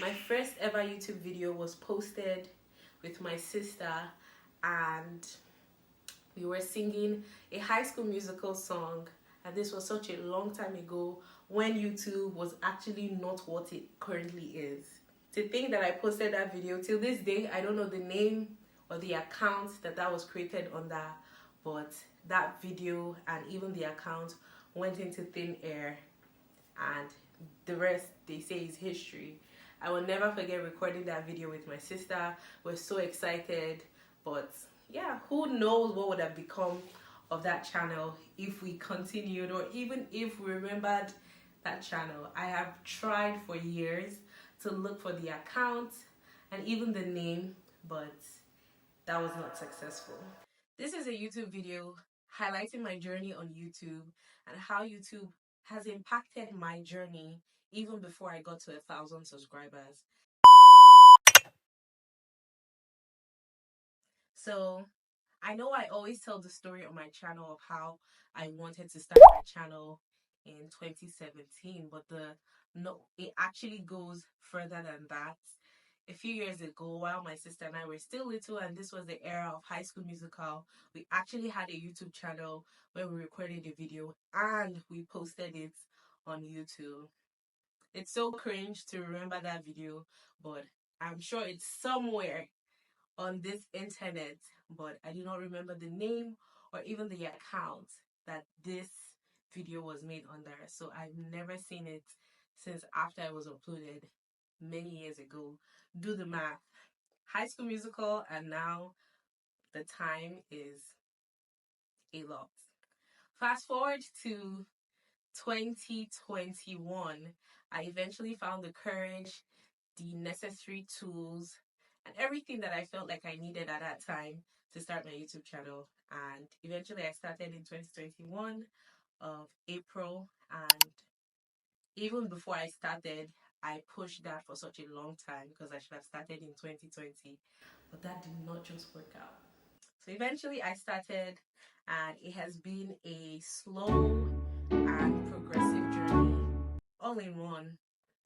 My first ever YouTube video was posted with my sister, and we were singing a High School Musical song, and this was such a long time ago when YouTube was actually not what it currently is. To think that I posted that video, till this day I don't know the name or the account that was created under, but that video and even the account went into thin air, and the rest, they say, is history. I will never forget recording that video with my sister. We're so excited, but yeah, who knows what would have become of that channel if we continued, or even if we remembered that channel. I have tried for years to look for the account and even the name, but that was not successful. This is a YouTube video highlighting my journey on YouTube and how YouTube has impacted my journey even before I got to 1,000 subscribers. So I know I always tell the story on my channel of how I wanted to start my channel in 2017, but it actually goes further than that. A few years ago, while my sister and I were still little, and this was the era of High School Musical, we actually had a YouTube channel where we recorded a video and we posted it on YouTube. It's so cringe to remember that video, but I'm sure it's somewhere on this internet, but I do not remember the name or even the account that this video was made under. So I've never seen it since after it was uploaded many years ago. Do the math. High School Musical, and now the time is a lot. Fast forward to 2021, I eventually found the courage, the necessary tools, and everything that I felt like I needed at that time to start my YouTube channel. And eventually I started in 2021 of April, and even before I started, I pushed that for such a long time because I should have started in 2020, but that did not just work out. So eventually I started, and it has been a slow and progressive journey all in one.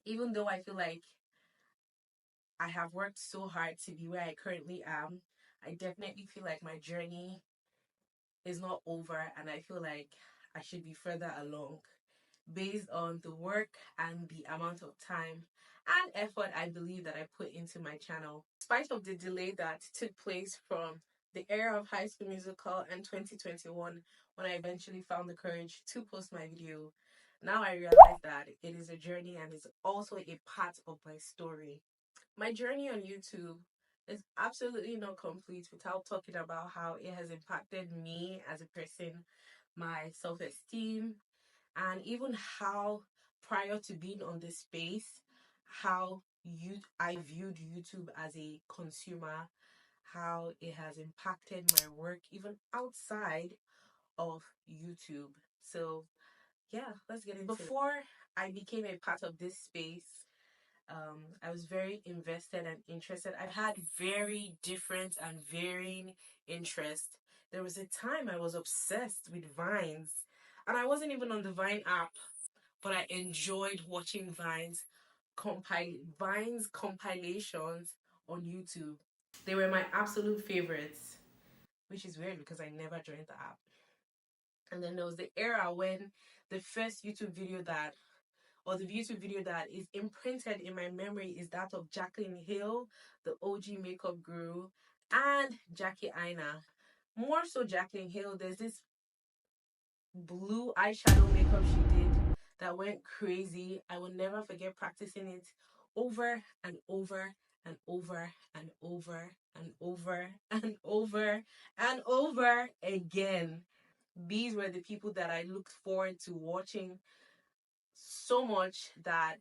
Even though I feel like I have worked so hard to be where I currently am, I definitely feel like my journey is not over, and I feel like I should be further along based on the work and the amount of time and effort I believe that I put into my channel. In spite of the delay that took place from the era of High School Musical and 2021, when I eventually found the courage to post my video, now I realize that it is a journey and is also a part of my story. My journey on YouTube is absolutely not complete without talking about how it has impacted me as a person, my self-esteem, and even how, prior to being on this space, how I viewed YouTube as a consumer, how it has impacted my work even outside of YouTube. So yeah, let's get into it. Before I became a part of this space, I was very invested and interested. I had very different and varying interests. There was a time I was obsessed with Vines, and I wasn't even on the Vine app, but I enjoyed watching Vines compilations on YouTube. They were my absolute favorites, which is weird because I never joined the app. And then there was the era when the first YouTube video that or the YouTube video that is imprinted in my memory is that of Jaclyn Hill, the OG makeup guru, and Jackie Aina. More so Jaclyn Hill, there's this blue eyeshadow makeup she did that went crazy. I will never forget practicing it over and over and over and over and over and over and over again. These were the people that I looked forward to watching so much that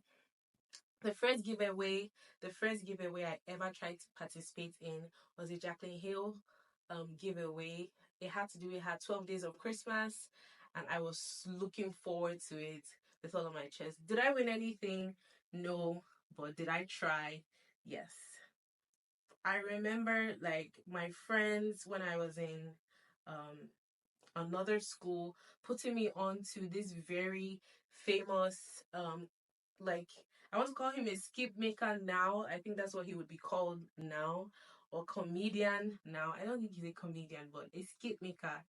the first giveaway I ever tried to participate in was a Jaclyn Hill giveaway. It had to do with her 12 days of Christmas, and I was looking forward to it with all of my chest. Did I win anything? No, but did I try? Yes. I remember like my friends when I was in um another school putting me on to this very famous like I want to call him a skip maker now. I think that's what he would be called now, or comedian now. I don't think he's a comedian, but a skip maker.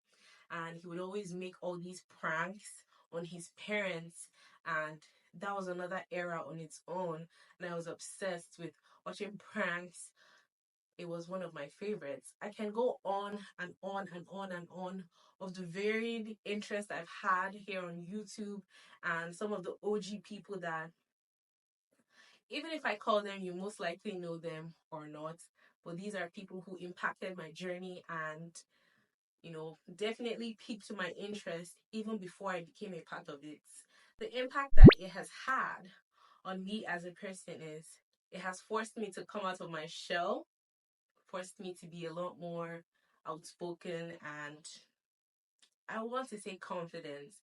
And he would always make all these pranks on his parents, and that was another era on its own. And I was obsessed with watching pranks. It was one of my favorites. I can go on and on and on and on of the varied interests I've had here on YouTube, and some of the OG people that, even if I call them, you most likely know them or not. But these are people who impacted my journey and, definitely piqued my interest even before I became a part of it. The impact that it has had on me as a person is it has forced me to come out of my shell, forced me to be a lot more outspoken, and I want to say confidence,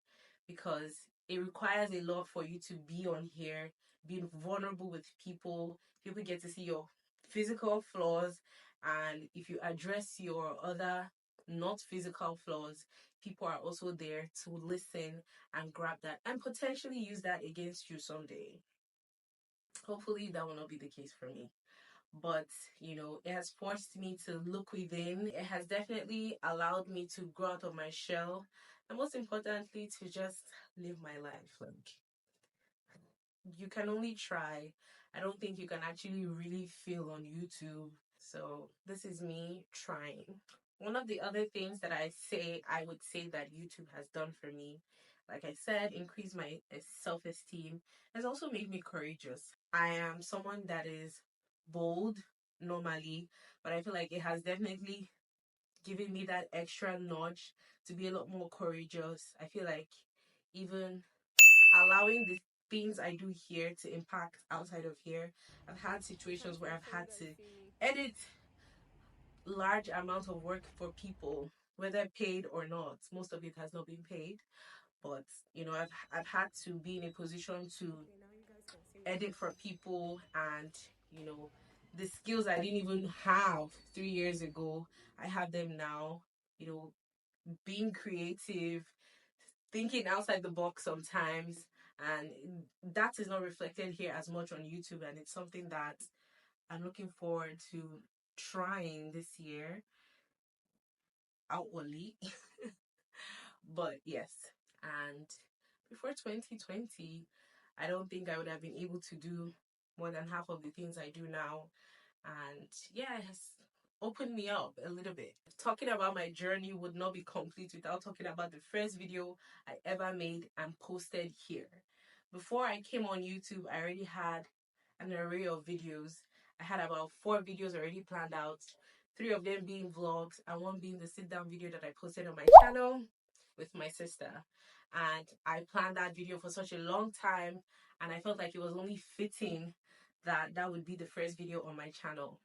because it requires a lot for you to be on here, being vulnerable with people. People get to see your physical flaws, and if you address your other not physical flaws, people are also there to listen and grab that and potentially use that against you someday. Hopefully, that will not be the case for me. But it has forced me to look within. It has definitely allowed me to grow out of my shell, and most importantly, to just live my life. Like, you can only try. I don't think you can actually really feel on YouTube. So this is me trying. One of the other things that I would say that YouTube has done for me, like I said, increase my self-esteem, has also made me courageous. I am someone that is bold normally, but I feel like it has definitely given me that extra nudge to be a lot more courageous. I feel like even allowing the things I do here to impact outside of here. I've had situations where I've had to edit large amounts of work for people, whether paid or not. Most of it has not been paid, but I've had to be in a position to edit for people, and the skills I didn't even have 3 years ago, I have them now. You know, being creative, thinking outside the box sometimes, and that is not reflected here as much on YouTube, and it's something that I'm looking forward to trying this year outwardly. But yes, and before 2020, I don't think I would have been able to do more than half of the things I do now. And yeah, it has opened me up a little bit. Talking about my journey would not be complete without talking about the first video I ever made and posted here. Before I came on YouTube, I already had an array of videos. I had about 4 videos already planned out, 3 of them being vlogs, and one being the sit down video that I posted on my channel with my sister. And I planned that video for such a long time, and I felt like it was only fitting that that would be the first video on my channel,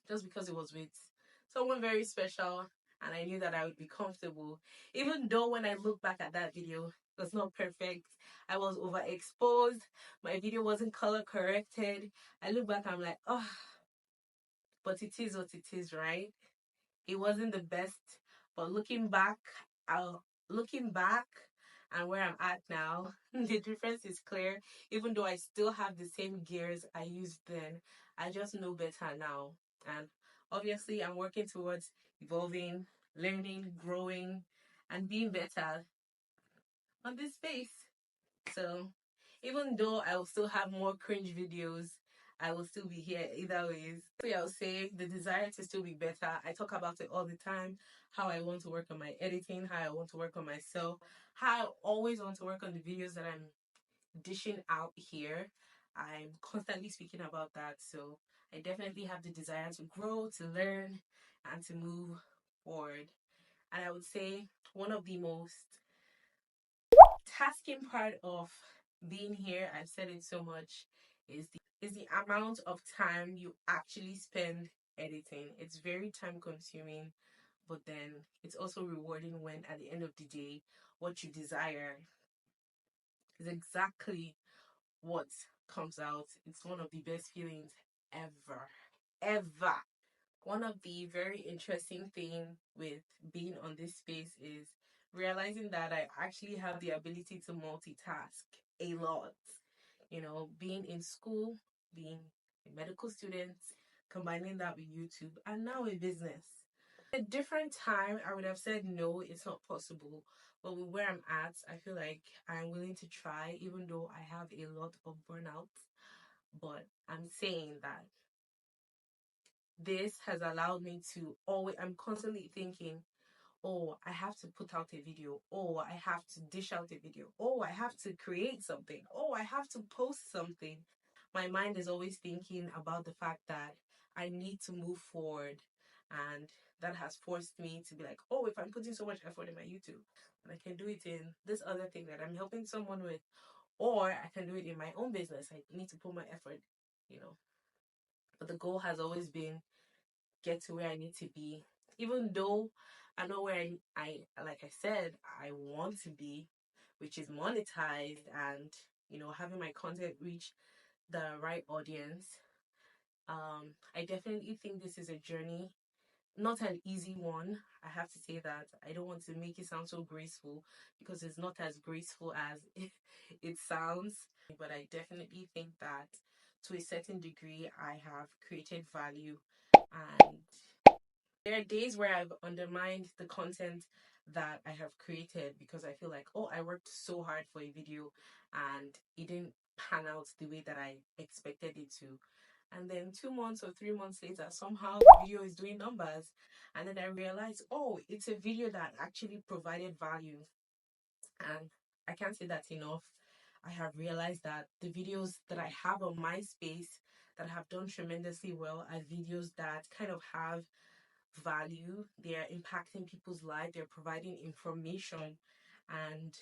just because it was with someone very special, and I knew that I would be comfortable. Even though when I look back at that video, it was not perfect. I was overexposed. My video wasn't color corrected. I look back, I'm like, oh, but it is what it is, right? It wasn't the best, but looking back and where I'm at now, the difference is clear. Even though I still have the same gears I used then, I just know better now. And obviously, I'm working towards evolving, learning, growing, and being better on this space. So even though I will still have more cringe videos, I will still be here either ways. So I'll say the desire to still be better. I talk about it all the time. How I want to work on my editing, how I want to work on myself, how I always want to work on the videos that I'm dishing out here. I'm constantly speaking about that. So I definitely have the desire to grow, to learn, and to move forward. And I would say one of the most tasking part of being here, I've said it so much, is the amount of time you actually spend editing. It's very time consuming, but then it's also rewarding when at the end of the day, what you desire is exactly what comes out. It's one of the best feelings ever. Ever. One of the very interesting things with being on this space is realizing that I actually have the ability to multitask a lot. being in school, being a medical student, combining that with YouTube, and now a business. At a different time, I would have said no, it's not possible. But with where I'm at, I feel like I'm willing to try, even though I have a lot of burnout. But I'm saying that this has allowed me to always, I'm constantly thinking, oh, I have to put out a video. Oh, I have to dish out a video. Oh, I have to create something. Oh, I have to post something. My mind is always thinking about the fact that I need to move forward. And that has forced me to be like, oh, if I'm putting so much effort in my YouTube, and I can do it in this other thing that I'm helping someone with, or I can do it in my own business. I need to put my effort, you know. But the goal has always been get to where I need to be, even though I know where I like I said, I want to be, which is monetized and having my content reach the right audience. I definitely think this is a journey, not an easy one. I have to say that. I don't want to make it sound so graceful because it's not as graceful as it sounds. But I definitely think that to a certain degree, I have created value, and there are days where I've undermined the content that I have created because I feel like, oh, I worked so hard for a video and it didn't pan out the way that I expected it to. And then 2 months or 3 months later, somehow the video is doing numbers. And then I realized, oh, it's a video that actually provided value. And I can't say that enough. I have realized that the videos that I have on my space that have done tremendously well are videos that kind of have value. They're impacting people's life. They're providing information. And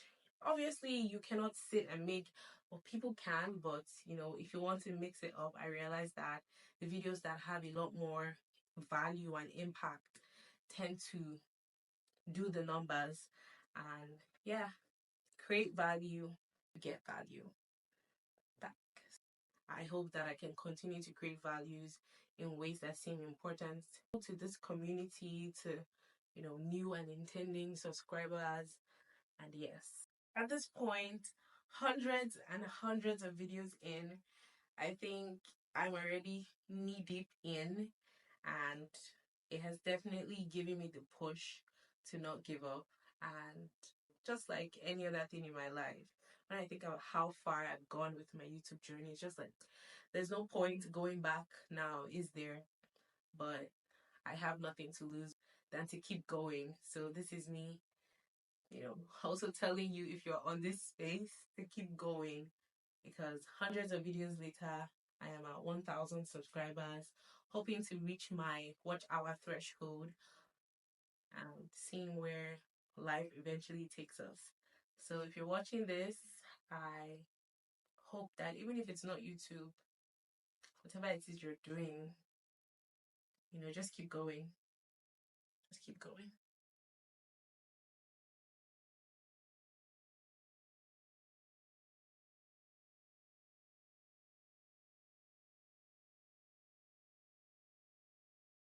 obviously, you cannot sit and make, well, people can, but if you want to mix it up, I realize that the videos that have a lot more value and impact tend to do the numbers. And yeah, create value, get value back. I hope that I can continue to create values in ways that seem important to this community, to new and intending subscribers. And yes, at this point, hundreds and hundreds of videos in, I think I'm already knee deep in, and it has definitely given me the push to not give up. And just like any other thing in my life, when I think about how far I've gone with my YouTube journey, it's just like there's no point going back now, is there? But I have nothing to lose than to keep going. So this is me, also telling you, if you're on this space, to keep going, because hundreds of videos later, I am at 1,000 subscribers, hoping to reach my watch hour threshold and seeing where life eventually takes us. So if you're watching this, I hope that even if it's not YouTube, whatever it is you're doing, just keep going. Just keep going.